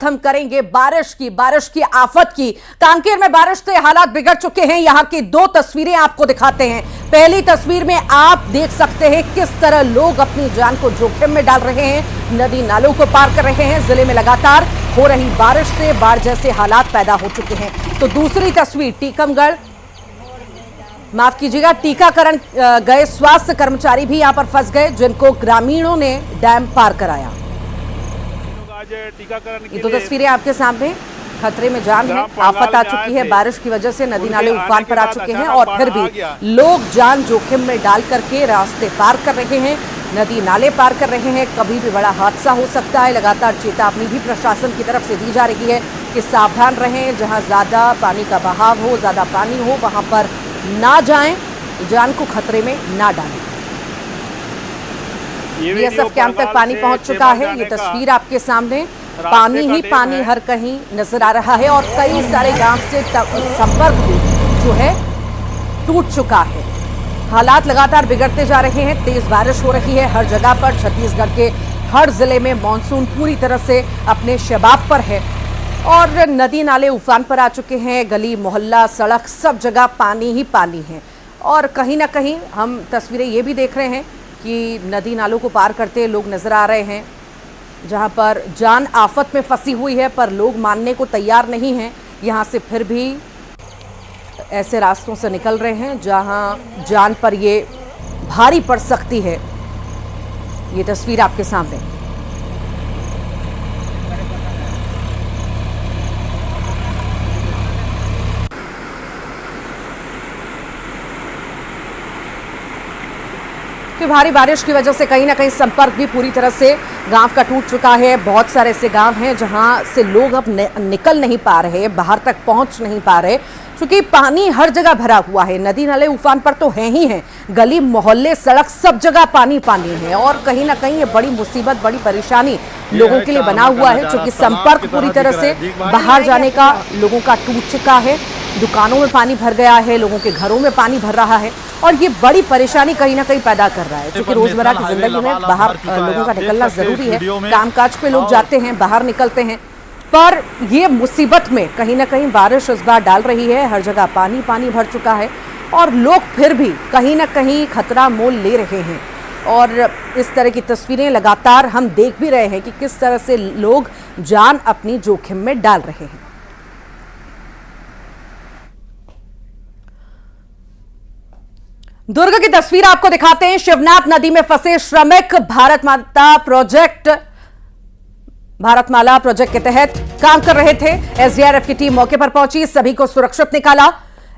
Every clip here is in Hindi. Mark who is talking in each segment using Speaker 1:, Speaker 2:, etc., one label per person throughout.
Speaker 1: हम करेंगे बारिश की आफत की। कांकेर में बारिश से हालात बिगड़ चुके हैं। यहां की दो तस्वीरें आपको दिखाते हैं। पहली तस्वीर में आप देख सकते हैं किस तरह लोग अपनी जान को जोखिम में डाल रहे हैं, नदी नालों को पार कर रहे हैं। जिले में लगातार हो रही बारिश से बाढ़ जैसे हालात पैदा हो चुके हैं। तो दूसरी तस्वीर टीकमगढ़, माफ कीजिएगा, टीकाकरण गए स्वास्थ्य कर्मचारी भी यहां पर फंस गए, जिनको ग्रामीणों ने डैम पार कराया। ये तो तस्वीरें आपके सामने, खतरे में जान है, आफत आ चुकी है। बारिश की वजह से नदी नाले उफान पर आ चुके हैं और फिर भी लोग जान जोखिम में डाल करके रास्ते पार कर रहे हैं, नदी नाले पार कर रहे हैं। कभी भी बड़ा हादसा हो सकता है। लगातार चेतावनी भी प्रशासन की तरफ से दी जा रही है कि सावधान रहें, जहां ज्यादा पानी का बहाव हो, ज्यादा पानी हो, वहां पर ना जाएं, जान को खतरे में ना डालें। बीएसएफ कैंप तक पानी पहुंच चुका है। ये तस्वीर आपके सामने, पानी ही पानी हर कहीं नजर आ रहा है और कई सारे गांव से संपर्क भी जो है टूट चुका है। हालात लगातार बिगड़ते जा रहे हैं। तेज बारिश हो रही है हर जगह पर। छत्तीसगढ़ के हर जिले में मानसून पूरी तरह से अपने शबाब पर है और नदी नाले उफान पर आ चुके हैं। गली मोहल्ला सड़क सब जगह पानी ही पानी है। और कहीं ना कहीं हम तस्वीरें ये भी देख रहे हैं कि नदी नालों को पार करते लोग नजर आ रहे हैं, जहां पर जान आफत में फंसी हुई है, पर लोग मानने को तैयार नहीं हैं। यहां से फिर भी ऐसे रास्तों से निकल रहे हैं जहां जान पर ये भारी पड़ सकती है। ये तस्वीर आपके सामने। कि भारी बारिश की वजह से कहीं ना कहीं संपर्क भी पूरी तरह से गांव का टूट चुका है। बहुत सारे ऐसे गांव हैं जहां से लोग अब निकल नहीं पा रहे, बाहर तक पहुंच नहीं पा रहे, क्योंकि पानी हर जगह भरा हुआ है। नदी नाले उफान पर तो हैं ही हैं, गली मोहल्ले सड़क सब जगह पानी पानी है और कहीं ना कहीं ये बड़ी मुसीबत, बड़ी परेशानी लोगों के लिए बना हुआ है, क्योंकि संपर्क पूरी तरह से बाहर जाने का लोगों का टूट चुका है। दुकानों में पानी भर गया है, लोगों के घरों में पानी भर रहा है और ये बड़ी परेशानी कहीं ना कहीं पैदा कर रहा है, क्योंकि रोजमर्रा की जिंदगी में बाहर लोगों का निकलना जरूरी है। कामकाज पे लोग जाते हैं, बाहर निकलते हैं, पर ये मुसीबत में कहीं ना कहीं बारिश इस बार डाल रही है। हर जगह पानी पानी भर चुका है और लोग फिर भी कहीं ना कहीं खतरा मोल ले रहे हैं। और इस तरह की तस्वीरें लगातार हम देख भी रहे हैं कि किस तरह से लोग जान अपनी जोखिम में डाल रहे हैं। दुर्ग की तस्वीर आपको दिखाते हैं। शिवनाथ नदी में फंसे श्रमिक भारतमाला प्रोजेक्ट के तहत काम कर रहे थे। एसडीआरएफ की टीम मौके पर पहुंची, सभी को सुरक्षित निकाला।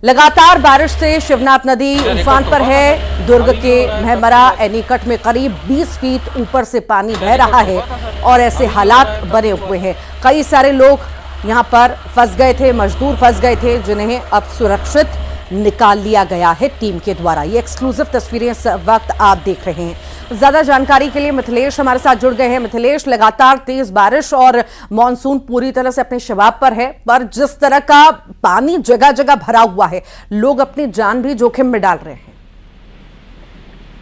Speaker 1: लगातार बारिश से शिवनाथ नदी उफान पर है। दुर्ग के महमरा एनीकट में करीब 20 फीट ऊपर से पानी बह रहा है और ऐसे हालात बने हुए हैं। कई सारे लोग यहां पर फंस गए थे, मजदूर फंस गए थे, जिन्हें अब सुरक्षित निकाल लिया गया है टीम के द्वारा। ये एक्सक्लूसिव तस्वीरें इस वक्त आप देख रहे हैं। ज्यादा जानकारी के लिए मिथिलेश हमारे साथ जुड़ गए हैं। मिथिलेश, लगातार तेज बारिश और मानसून पूरी तरह से अपने शबाब पर है, पर जिस तरह का पानी जगह जगह भरा हुआ है, लोग अपनी जान भी जोखिम में डाल रहे हैं।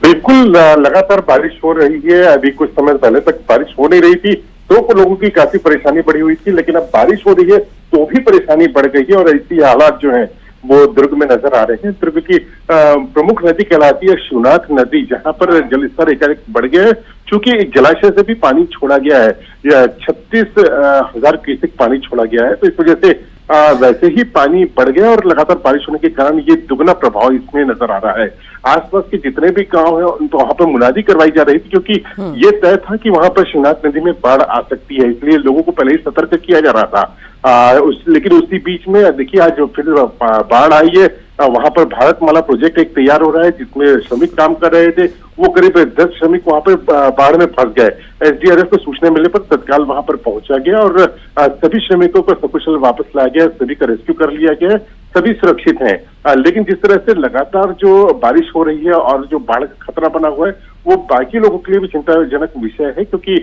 Speaker 2: बिल्कुल, लगातार बारिश हो रही है। अभी कुछ समय पहले तक बारिश हो नहीं रही थी तो लोगों की काफी परेशानी बढ़ी हुई थी, लेकिन अब बारिश हो रही है तो भी परेशानी बढ़ गई है और ऐसी हालात जो है वो दुर्ग में नजर आ रहे हैं। दुर्ग की प्रमुख नदी कहलाती है शिवनाथ नदी, जहां पर जलस्तर एकाएक बढ़ गया है। चूंकि एक जलाशय से भी पानी छोड़ा गया है, 36,000 क्यूसेक पानी छोड़ा गया है, तो इस वजह से वैसे ही पानी बढ़ गया और लगातार बारिश होने के कारण ये दुगना प्रभाव इसमें नजर आ रहा है। आसपास के जितने भी गांव हैं तो वहां पर मुनादी करवाई जा रही थी, क्योंकि ये तय था कि वहां पर शिवनाथ नदी में बाढ़ आ सकती है, इसलिए लोगों को पहले ही सतर्क किया जा रहा था। लेकिन उसी बीच में देखिए आज फिर बाढ़ आई है। वहां पर भारतमाला प्रोजेक्ट एक तैयार हो रहा है, जिसमें श्रमिक काम कर रहे थे। वो करीब 10 श्रमिक वहां पर बाढ़ में फंस गए। एसडीआरएफ को सूचना मिलने पर तत्काल वहां पर पहुंचा गया और सभी श्रमिकों को सकुशल वापस लाया गया, सभी का रेस्क्यू कर लिया गया, सभी सुरक्षित हैं। लेकिन जिस तरह से लगातार जो बारिश हो रही है और जो बाढ़ का खतरा बना हुआ है, वो बाकी लोगों के लिए भी चिंताजनक विषय है, क्योंकि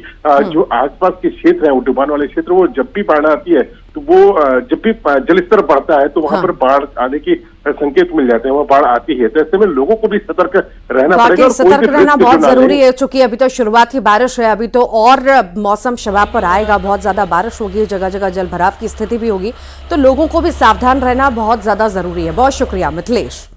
Speaker 2: जो आसपास के क्षेत्र हैं, वो डुबान वाले क्षेत्र, वो जब भी बाढ़ आती है तो वो जब भी जलस्तर बढ़ता है तो वहां पर बाढ़ आने की संकेत मिल जाते हैं, वहाँ बाढ़ आती है। तो ऐसे में लोगों को भी सतर्क रहना पड़ेगा।
Speaker 1: सतर्क रहना बहुत जरूरी है, क्योंकि अभी तो शुरुआत ही बारिश है, अभी तो और मौसम शबाब पर आएगा, बहुत ज्यादा बारिश होगी, जगह जगह जल भराव की स्थिति भी होगी, तो लोगों को भी सावधान रहना बहुत ज्यादा जरूरी है। बहुत शुक्रिया मिथिलेश।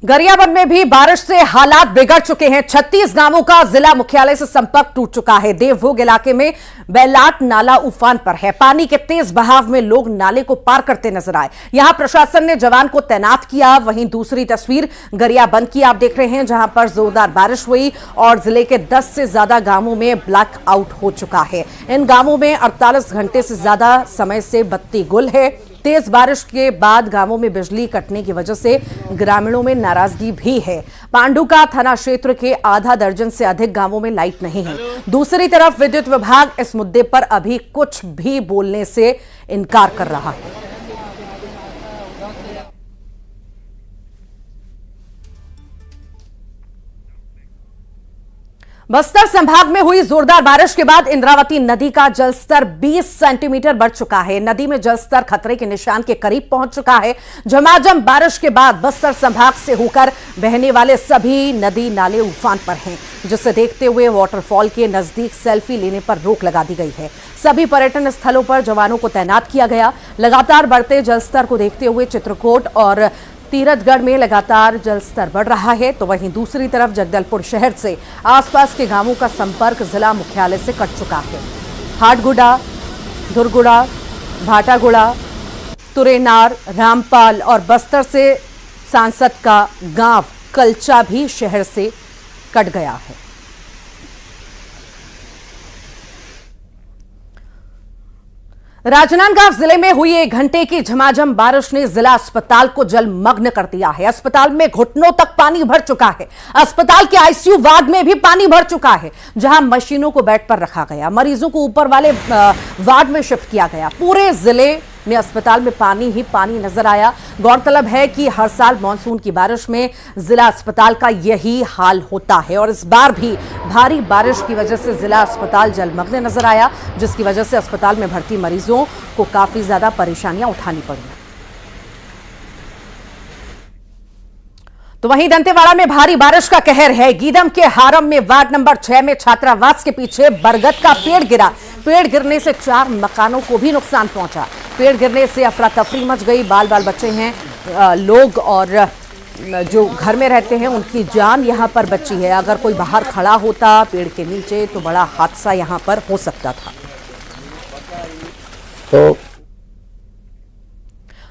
Speaker 1: गरियाबंद में भी बारिश से हालात बिगड़ चुके हैं। 36 गांवों का जिला मुख्यालय से संपर्क टूट चुका है। देवभोग इलाके में बैलाट नाला उफान पर है। पानी के तेज बहाव में लोग नाले को पार करते नजर आए। यहां प्रशासन ने जवान को तैनात किया। वहीं दूसरी तस्वीर गरियाबंद की आप देख रहे हैं, जहां पर जोरदार बारिश हुई और जिले के 10 से ज्यादा गांवों में ब्लैक आउट हो चुका है। इन गांवों में 48 घंटे से ज्यादा समय से बत्ती गुल है। तेज बारिश के बाद गांवों में बिजली कटने की वजह से ग्रामीणों में नाराजगी भी है। पांडुका थाना क्षेत्र के आधा दर्जन से अधिक गांवों में लाइट नहीं है। दूसरी तरफ विद्युत विभाग इस मुद्दे पर अभी कुछ भी बोलने से इनकार कर रहा है। बस्तर संभाग में हुई जोरदार बारिश के बाद इंद्रावती नदी का जलस्तर 20 सेंटीमीटर बढ़ चुका है। नदी में जलस्तर खतरे के निशान के करीब पहुंच चुका है। झमाझम बारिश के बाद बस्तर संभाग से होकर बहने वाले सभी नदी नाले उफान पर हैं, जिसे देखते हुए वाटरफॉल के नजदीक सेल्फी लेने पर रोक लगा दी गई है। सभी पर्यटन स्थलों पर जवानों को तैनात किया गया। लगातार बढ़ते जलस्तर को देखते हुए चित्रकूट और तीरथगढ़ में लगातार जलस्तर बढ़ रहा है, तो वहीं दूसरी तरफ जगदलपुर शहर से आसपास के गांवों का संपर्क जिला मुख्यालय से कट चुका है। हाटगुड़ा, धुरगुड़ा, भाटागुड़ा, तुरेनार, रामपाल और बस्तर से सांसद का गांव कलचा भी शहर से कट गया है। राजनांदगांव जिले में हुई 1 घंटे की झमाझम बारिश ने जिला अस्पताल को जलमग्न कर दिया है। अस्पताल में घुटनों तक पानी भर चुका है। अस्पताल के आईसीयू वार्ड में भी पानी भर चुका है, जहां मशीनों को बेड पर रखा गया, मरीजों को ऊपर वाले वार्ड में शिफ्ट किया गया। पूरे जिले में अस्पताल में पानी ही पानी नजर आया। गौरतलब है कि हर साल मानसून की बारिश में जिला अस्पताल का यही हाल होता है और इस बार भी भारी बारिश की वजह से जिला अस्पताल जलमग्न नजर आया, जिसकी वजह से अस्पताल में भर्ती मरीजों को काफी ज्यादा परेशानियां उठानी पड़ी। तो वहीं दंतेवाड़ा में भारी बारिश का कहर है। गीदम के हारम में वार्ड नंबर 6 में छात्रावास के पीछे बरगद का पेड़ गिरा। पेड़ गिरने से 4 मकानों को भी नुकसान पहुंचा। पेड़ गिरने से अफरा तफरी मच गई। बाल बाल बच्चे हैं लोग और जो घर में रहते हैं उनकी जान यहां पर बची है। अगर कोई बाहर खड़ा होता पेड़ के नीचे तो बड़ा हादसा यहां पर हो सकता था।
Speaker 3: तो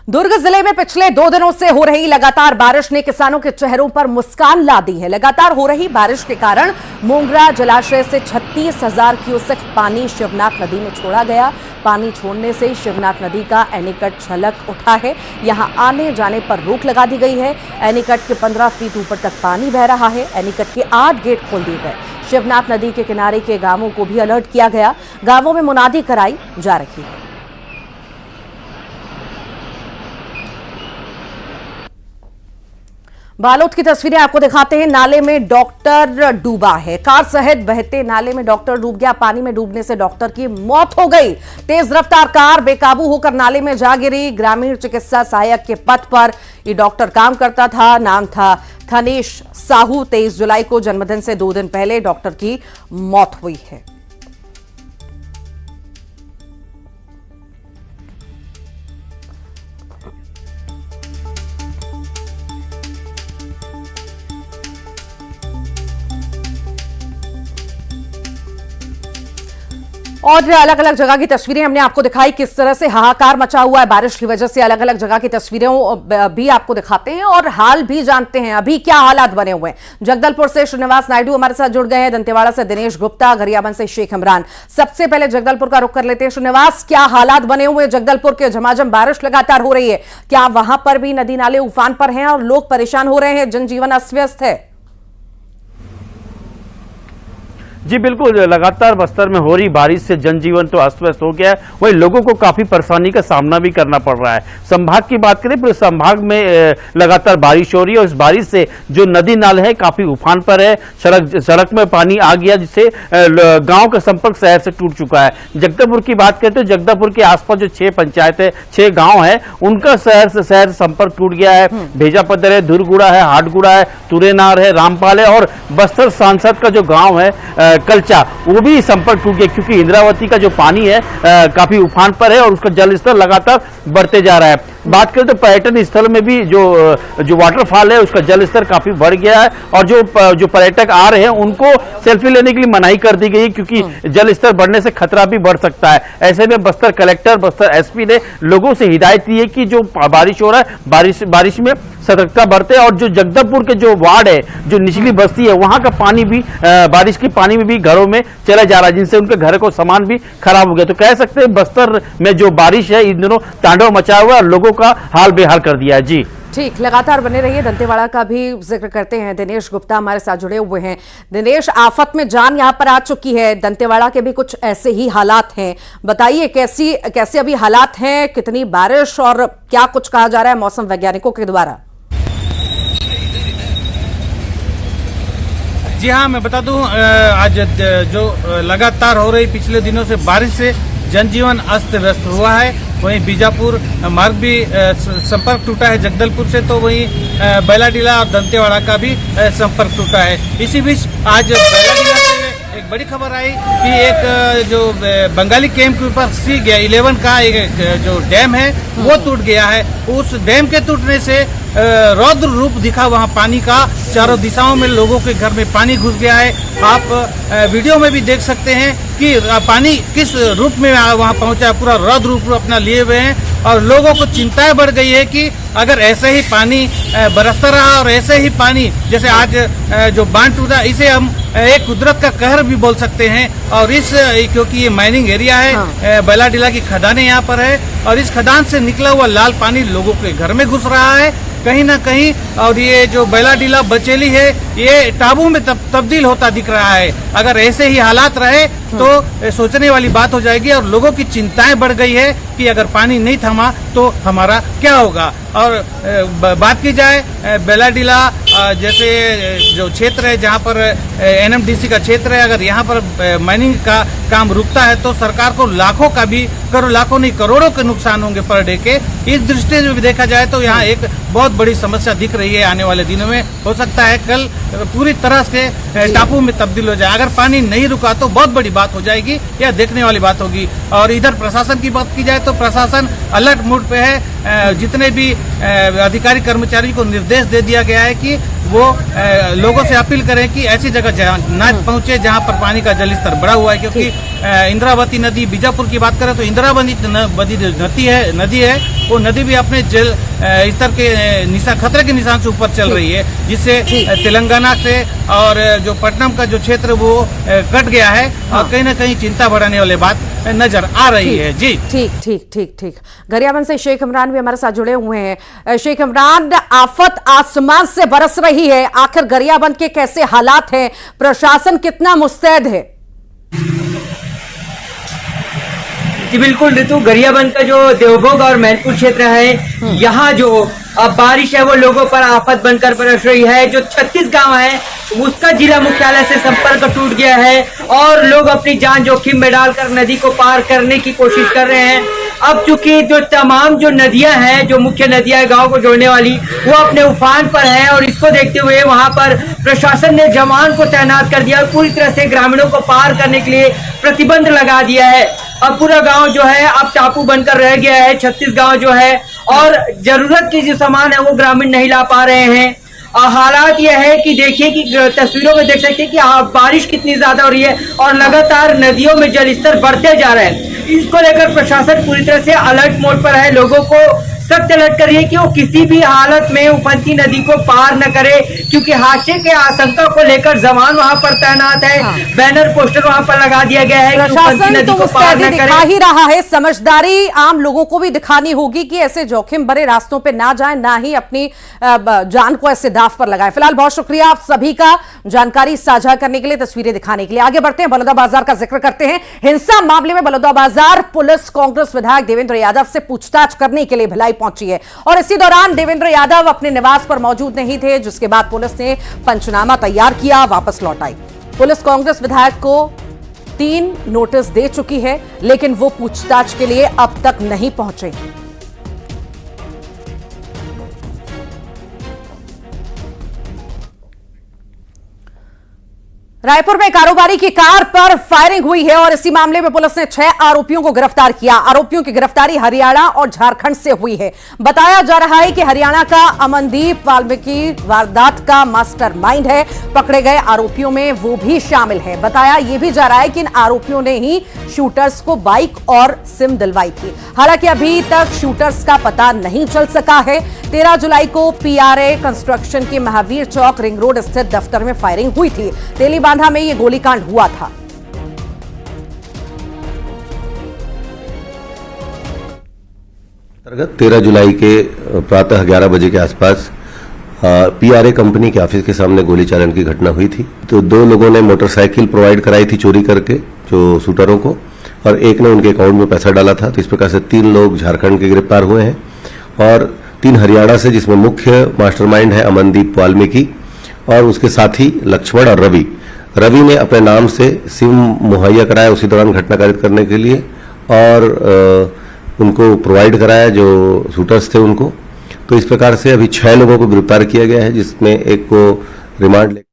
Speaker 1: दुर्ग जिले में पिछले 2 दिनों से हो रही लगातार बारिश ने किसानों के चेहरों पर मुस्कान ला दी है। लगातार हो रही बारिश के कारण मोंगरा जलाशय से 36,000 क्यूसेक पानी शिवनाथ नदी में छोड़ा गया। पानी छोड़ने से शिवनाथ नदी का एनीकट छलक उठा है। यहां आने जाने पर रोक लगा दी गई है। एनीकट के 15 फीट ऊपर तक पानी बह रहा है। एनीकट के 8 गेट खोल दिए गए। शिवनाथ नदी के किनारे के गांवों को भी अलर्ट किया गया। गांवों में मुनादी कराई जा रही है। बालोद की तस्वीरें आपको दिखाते हैं। नाले में डॉक्टर डूबा है। कार सहित बहते नाले में डॉक्टर डूब गया। पानी में डूबने से डॉक्टर की मौत हो गई। तेज रफ्तार कार बेकाबू होकर नाले में जा गिरी। ग्रामीण चिकित्सा सहायक के पद पर ये डॉक्टर काम करता था। नाम था थनेश साहू। 23 जुलाई को जन्मदिन से 2 दिन पहले डॉक्टर की मौत हुई है। और अलग अलग जगह की तस्वीरें हमने आपको दिखाई, किस तरह से हाहाकार मचा हुआ है बारिश की वजह से। अलग अलग जगह की तस्वीरें भी आपको दिखाते हैं और हाल भी जानते हैं अभी क्या हालात बने हुए हैं। जगदलपुर से श्रीनिवास नायडू हमारे साथ जुड़ गए हैं, दंतेवाड़ा से दिनेश गुप्ता, गरियाबंद से शेख इमरान। सबसे पहले जगदलपुर का रुख कर लेते हैं। श्रीनिवास, क्या हालात बने हुए हैं जगदलपुर के? झमाझम बारिश लगातार हो रही है, क्या वहां पर भी नदी नाले उफान पर हैं और लोग परेशान हो रहे हैं, जनजीवन अस्त व्यस्त है?
Speaker 3: जी बिल्कुल, लगातार बस्तर में हो रही बारिश से जनजीवन तो अस्त व्यस्त हो गया है, वहीं लोगों को काफी परेशानी का सामना भी करना पड़ रहा है। संभाग की बात करें, पूरे संभाग में लगातार बारिश हो रही है और इस बारिश से जो नदी नाले है काफी उफान पर है। सड़क में पानी आ गया, जिससे गांव का संपर्क शहर से टूट चुका है। जगदलपुर की बात करते हैं, जगदलपुर के आसपास जो 6 पंचायतें 6 गांव है, उनका शहर से संपर्क टूट गया है। भेजापदर है, धुरगुड़ा है, हाटगुड़ा है, तुरेनार है, रामपाल है और बस्तर सांसद का जो गांव है कलचा, वो भी संपर्क टूट गया, क्योंकि इंद्रावती का जो पानी है काफी उफान पर है और उसका जल स्तर लगातार बढ़ते जा रहा है। बात करें तो पर्यटन स्थल में भी जो वाटरफॉल है उसका जल स्तर काफी बढ़ गया है और जो पर्यटक आ रहे हैं उनको सेल्फी लेने के लिए मनाही कर दी गई, क्योंकि जल स्तर बढ़ने से खतरा भी बढ़ सकता है। ऐसे में बस्तर कलेक्टर, बस्तर एसपी ने लोगों से हिदायत दी है कि जो बारिश हो रहा है, बारिश में सतर्कता बरते और जो जगदलपुर के जो वार्ड है, जो निचली बस्ती है, वहां का पानी भी बारिश के पानी में भी घरों में चला जा रहा है, जिनसे उनके घर को सामान भी खराब हो गया। तो कह सकते हैं बस्तर में जो बारिश है इन दिनों तांडव मचाया हुआ है और लोगों का हाल बेहाल कर दिया है। जी
Speaker 1: ठीक, लगातार बने रहिए। दंतेवाड़ा का भी जिक्र करते हैं, दिनेश गुप्ता हमारे साथ जुड़े हुए हैं। दिनेश, आफत में जान यहां पर आ चुकी है, दंतेवाड़ा के भी कुछ ऐसे ही हालात हैं, बताइए कैसे अभी हालात हैं, कितनी बारिश और क्या कुछ कहा जा रहा है मौसम वैज्ञानिकों के द्वारा?
Speaker 4: जी हाँ, मैं बता दूं, आज जो लगातार हो रही पिछले दिनों से बारिश से जनजीवन अस्त व्यस्त हुआ है। वहीं बीजापुर मार्ग भी संपर्क टूटा है जगदलपुर से, तो वहीं बैलाडीला और दंतेवाड़ा का भी संपर्क टूटा है। इसी बीच आज बैलाडीला से एक बड़ी खबर आई कि एक जो बंगाली कैंप के ऊपर C11 का एक जो डैम है वो टूट गया है। उस डैम के टूटने से रौद्र रूप दिखा वहां पानी का, चारों दिशाओं में लोगों के घर में पानी घुस गया है। आप वीडियो में भी देख सकते हैं कि पानी किस रूप में वहां पहुंचा, पूरा रौद्र रूप अपना लिए हुए हैं और लोगों को चिंताएं बढ़ गई है कि अगर ऐसे ही पानी बरसता रहा और ऐसे ही पानी जैसे आज जो बांध टूटा, इसे हम एक कुदरत का कहर भी बोल सकते हैं। और क्योंकि ये माइनिंग एरिया है, बैलाडीला की खदानें यहाँ पर है और इस खदान से निकला हुआ लाल पानी लोगों के घर में घुस रहा है कहीं ना कहीं। और ये जो बैलाडीला बचेली है ये टाबू में तब्दील होता दिख रहा है। अगर ऐसे ही हालात रहे तो सोचने वाली बात हो जाएगी और लोगों की चिंताएं बढ़ गई है कि अगर पानी नहीं थमा तो हमारा क्या होगा। और बात की जाए बैलाडीला जैसे जो क्षेत्र है जहां पर NMDC का क्षेत्र है, अगर यहां पर माइनिंग का काम रुकता है तो सरकार को लाखों नहीं करोड़ों के नुकसान होंगे पर डे के। इस दृष्टि से भी देखा जाए तो यहाँ एक बहुत बड़ी समस्या दिख रही है। आने वाले दिनों में हो सकता है कल पूरी तरह से टापू में तब्दील हो जाए। अगर पानी नहीं रुका तो बहुत बड़ी बात हो जाएगी, यह देखने वाली बात होगी। और इधर प्रशासन की बात की जाए तो प्रशासन अलर्ट मोड पे है। जितने भी अधिकारी कर्मचारी को निर्देश दे दिया गया है कि वो लोगों से अपील करें कि ऐसी जगह न पहुंचे जहां पर पानी का जल स्तर बढ़ा हुआ है। क्योंकि इंद्रावती नदी, बीजापुर की बात करें तो इंद्रावती नदी है, वो नदी भी अपने जल स्तर के खतरे के निशान से ऊपर चल रही है, जिससे तेलंगाना से और जो पटनम का जो क्षेत्र वो कट गया है और कहीं ना कहीं चिंता बढ़ाने वाली बात नजर आ रही है। जी
Speaker 1: ठीक। गरियाबंद से शेख इमरान भी हमारे साथ जुड़े हुए हैं। शेख इमरान, आफत आसमान से बरस रही है, आखिर गरियाबंद के कैसे हालात हैं, प्रशासन कितना मुस्तैद है?
Speaker 5: जी बिल्कुल ऋतु, गरियाबंद का जो देवभोग और मैनपुर क्षेत्र है, यहाँ जो अब बारिश है वो लोगों पर आफत बनकर बरस रही है। जो 36 गांव है उसका जिला मुख्यालय से संपर्क टूट गया है और लोग अपनी जान जोखिम में डालकर नदी को पार करने की कोशिश कर रहे हैं। अब चूंकि जो तमाम जो नदियां हैं, जो मुख्य नदियां गांव को जोड़ने वाली, वो अपने उफान पर है और इसको देखते हुए वहां पर प्रशासन ने जवान को तैनात कर दिया और पूरी तरह से ग्रामीणों को पार करने के लिए प्रतिबंध लगा दिया है। अब पूरा गांव जो है अब टापू बनकर रह गया है। 36 गांव जो है और जरूरत के जो सामान है वो ग्रामीण नहीं ला पा रहे हैं। हालात यह है कि देखिए कि तस्वीरों में देख सकते हैं कि बारिश कितनी ज्यादा हो रही है और लगातार नदियों में जल स्तर बढ़ते जा रहे हैं। इसको लेकर प्रशासन पूरी तरह से अलर्ट मोड पर है। लोगों को सख्त अलर्ट कर रही है कि वो किसी भी हालत में उफनती नदी को पार न करे, क्योंकि हादसे के आशंका को लेकर जवान वहां पर तैनात है। बैनर पोस्टर वहां पर लगा दिया गया है कि उफनती
Speaker 1: प्रशासन
Speaker 5: नदी
Speaker 1: तो
Speaker 5: को पार
Speaker 1: मुस्तैदी
Speaker 5: न
Speaker 1: दिखा
Speaker 5: करे।
Speaker 1: ही रहा है। समझदारी आम लोगों को भी दिखानी होगी कि ऐसे जोखिम भरे रास्तों पे ना जाएं, ना ही अपनी जान को ऐसे दांव पर लगाएं। फिलहाल बहुत शुक्रिया आप सभी का जानकारी साझा करने के लिए, तस्वीरें दिखाने के लिए। आगे बढ़ते हैं, बलौदाबाजार का जिक्र करते हैं। हिंसा मामले में बलौदाबाजार पुलिस कांग्रेस विधायक देवेंद्र यादव से पूछताछ करने के लिए भिलाई पहुंची है और इसी दौरान देवेंद्र यादव अपने निवास पर मौजूद नहीं थे, जिसके बाद पुलिस ने पंचनामा तैयार किया, वापस लौट आई। पुलिस कांग्रेस विधायक को 3 नोटिस दे चुकी है, लेकिन वो पूछताछ के लिए अब तक नहीं पहुंचे। रायपुर में कारोबारी की कार पर फायरिंग हुई है और इसी मामले में पुलिस ने 6 आरोपियों को गिरफ्तार किया। आरोपियों की गिरफ्तारी हरियाणा और झारखंड से हुई है। बताया जा रहा है कि हरियाणा का अमनदीप वाल्मीकि वारदात का मास्टरमाइंड है। पकड़े गए आरोपियों में वो भी शामिल है। बताया यह भी जा रहा है कि इन आरोपियों ने ही शूटर्स को बाइक और सिम दिलवाई थी। हालांकि अभी तक शूटर्स का पता नहीं चल सका है। 13 जुलाई को पीआरए कंस्ट्रक्शन के महावीर चौक रिंग रोड स्थित दफ्तर में फायरिंग हुई थी। तेलीबांधा में यह गोलीकांड हुआ था।
Speaker 6: अंतर्गत 13 जुलाई के प्रातः 11 बजे के आसपास पीआरए कंपनी के ऑफिस के सामने गोली चालन की घटना हुई थी। तो 2 लोगों ने मोटरसाइकिल प्रोवाइड कराई थी चोरी करके जो शूटरों को, और एक ने उनके अकाउंट में पैसा डाला था। तो इस प्रकार से 3 लोग झारखंड के गिरफ्तार हुए हैं और 3 हरियाणा से, जिसमें मुख्य मास्टरमाइंड है अमनदीप वाल्मीकि और उसके साथी लक्ष्मण और रवि। रवि ने अपने नाम से सिम मुहैया कराया उसी दौरान घटना कारित करने के लिए और उनको प्रोवाइड कराया जो शूटर्स थे उनको। तो इस प्रकार से अभी 6 लोगों को गिरफ्तार किया गया है, जिसमें एक को रिमांड ले।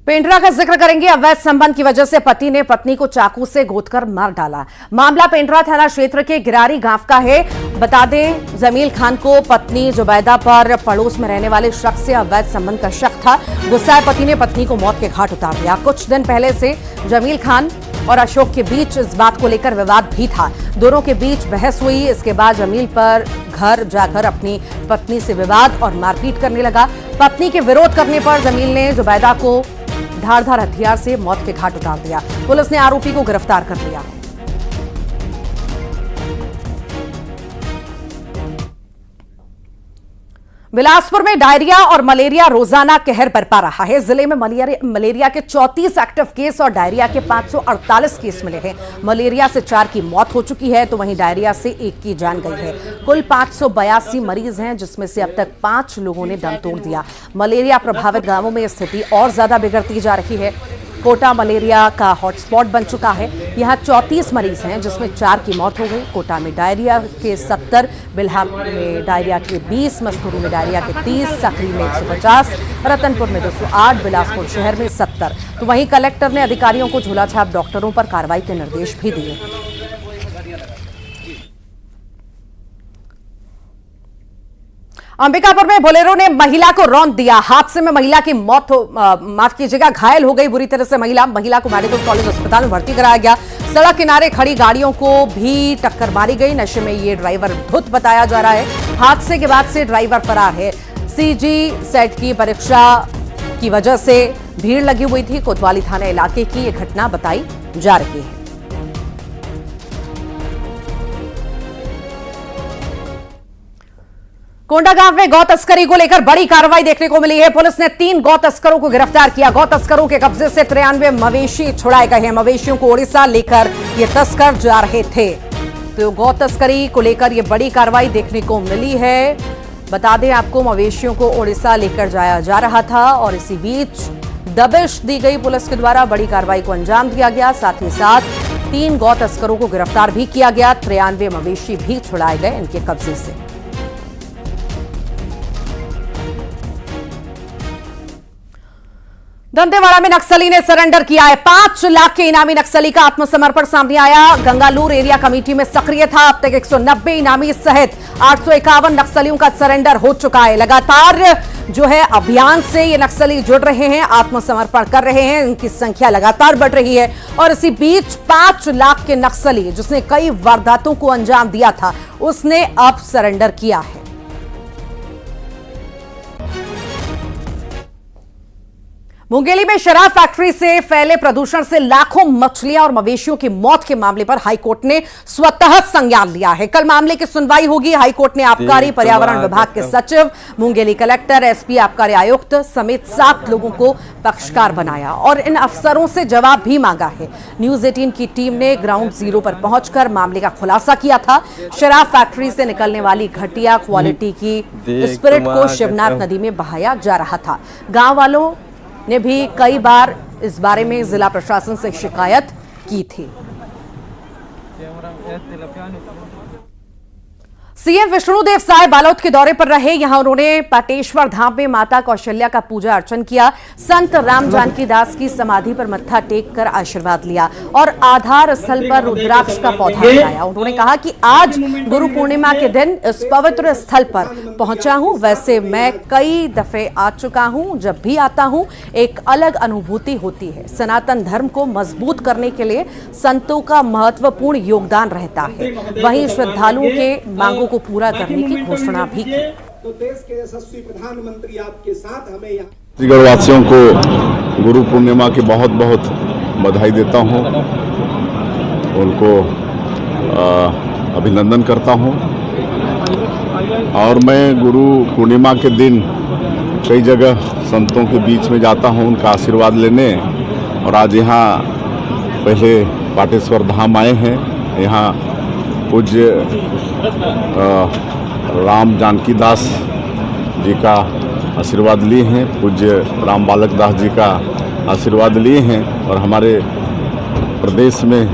Speaker 1: पेंड्रा का जिक्र करेंगे। अवैध संबंध की वजह से पति ने पत्नी को चाकू से गोदकर मार डाला। मामला पेंड्रा थाना क्षेत्र के गिरारी गांव का है। बता दें, जमील खान को पत्नी जुबैदा पर पड़ोस में रहने वाले शख्स से अवैध संबंध का शक था। गुस्साए पति ने पत्नी को मौत के घाट उतार दिया। कुछ दिन पहले से जमील खान और अशोक के बीच इस बात को लेकर विवाद भी था। दोनों के बीच बहस हुई। इसके बाद जमील पर घर जाकर अपनी पत्नी से विवाद और मारपीट करने लगा। पत्नी के विरोध करने पर जमील ने जुबैदा को धारदार हथियार से मौत के घाट उतार दिया। पुलिस ने आरोपी को गिरफ्तार कर लिया। बिलासपुर में डायरिया और मलेरिया रोजाना कहर बरपा रहा है। जिले में मलेरिया के 34 एक्टिव केस और डायरिया के 548 केस मिले हैं। मलेरिया से 4 की मौत हो चुकी है, तो वहीं डायरिया से 1 की जान गई है। कुल 582 मरीज हैं, जिसमें से अब तक 5 लोगों ने दम तोड़ दिया। मलेरिया प्रभावित गांवों में स्थिति और ज्यादा बिगड़ती जा रही है। कोटा मलेरिया का हॉटस्पॉट बन चुका है। यहां 34 मरीज हैं, जिसमें 4 की मौत हो गई। कोटा में डायरिया के 70, बिल्हा में डायरिया के 20, मस्तूरू में डायरिया के 30, सकरी में 150, रतनपुर में 208, बिलासपुर शहर में 70। तो वहीं कलेक्टर ने अधिकारियों को झोलाछाप डॉक्टरों पर कार्रवाई के निर्देश भी दिए। अंबिकापुर में बोलेरो ने महिला को रौंद दिया। हादसे में महिला की माफ कीजिएगा, घायल हो गई बुरी तरह से महिला को मेडिकल कॉलेज अस्पताल में भर्ती कराया गया। सड़क किनारे खड़ी गाड़ियों को भी टक्कर मारी गई। नशे में ये ड्राइवर धुत बताया जा रहा है। हादसे के बाद से ड्राइवर फरार है। सीजी सेट की परीक्षा की वजह से भीड़ लगी हुई थी। कोतवाली थाना इलाके की यह घटना बताई जा रही है। कोंडागांव में गौ तस्करी को लेकर बड़ी कार्रवाई देखने को मिली है। पुलिस ने 3 गौ तस्करों को गिरफ्तार किया। गौ तस्करों के कब्जे से 93 मवेशी छुड़ाए गए हैं। मवेशियों को ओडिशा लेकर ये तस्कर जा रहे थे। तो गौ तस्करी को लेकर ये बड़ी कार्रवाई देखने को मिली है। बता दें आपको, मवेशियों को ओडिशा लेकर जाया जा रहा था और इसी बीच दबिश दी गई पुलिस के द्वारा। बड़ी कार्रवाई को अंजाम दिया गया। साथ ही साथ 3 गौ तस्करों को गिरफ्तार भी किया गया। 93 मवेशी भी छुड़ाए गए इनके कब्जे से। दंतेवाड़ा में नक्सली ने सरेंडर किया है। 5 लाख के इनामी नक्सली का आत्मसमर्पण सामने आया। गंगालूर एरिया कमेटी में सक्रिय था। अब तक 190 इनामी सहित 851 नक्सलियों का सरेंडर हो चुका है। लगातार जो है अभियान से ये नक्सली जुड़ रहे हैं, आत्मसमर्पण कर रहे हैं। इनकी संख्या लगातार बढ़ रही है और इसी बीच 5 लाख के नक्सली जिसने कई वारदातों को अंजाम दिया था, उसने अब सरेंडर किया है। मुंगेली में शराब फैक्ट्री से फैले प्रदूषण से लाखों मछलियां और मवेशियों की मौत के मामले पर हाईकोर्ट ने स्वतः संज्ञान लिया है। कल मामले की सुनवाई होगी। हाईकोर्ट ने आबकारी पर्यावरण विभाग के सचिव, मुंगेली कलेक्टर, एसपी, आबकारी आयुक्त समेत 7 लोगों को पक्षकार बनाया और इन अफसरों से जवाब भी मांगा है। न्यूज 18 की टीम ने ग्राउंड जीरो पर पहुंचकर मामले का खुलासा किया था। शराब फैक्ट्री से निकलने वाली घटिया क्वालिटी की स्पिरिट को शिवनाथ नदी में बहाया जा रहा था। गांव वालों ने भी कई बार इस बारे में जिला प्रशासन से शिकायत की थी। सीएम विष्णुदेव साय बालोद के दौरे पर रहे। यहां उन्होंने पाटेश्वर धाम में माता कौशल्या का पूजा अर्चन किया। संत राम जानकी दास की समाधि पर मत्था टेक कर आशीर्वाद लिया और आधार स्थल पर रुद्राक्ष का पौधा लगाया। उन्होंने कहा कि आज गुरु पूर्णिमा के दिन इस पवित्र स्थल पर पहुंचा हूं। वैसे मैं कई दफे आ चुका हूं, जब भी आता हूं एक अलग अनुभूति होती है। सनातन धर्म को मजबूत करने के लिए संतों का महत्वपूर्ण योगदान रहता है। वहीं श्रद्धालुओं के मांगों को पूरा करने की घोषणा भी की।
Speaker 7: तो देश के यशस्वी प्रधानमंत्री आपके साथ हमें यहाँ
Speaker 8: छत्तीसगढ़ वासियों को गुरु पूर्णिमा की बहुत बहुत बधाई देता हूँ, उनको अभिनंदन करता हूँ। और मैं गुरु पूर्णिमा के दिन कई जगह संतों के बीच में जाता हूँ उनका आशीर्वाद लेने, और आज यहाँ पहले पाटेश्वर धाम आए हैं। यहाँ पूज्य राम जानकी दास जी का आशीर्वाद लिए हैं, पूज्य राम बालक दास जी का आशीर्वाद लिए हैं, और हमारे प्रदेश में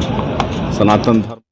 Speaker 8: सनातन धर्म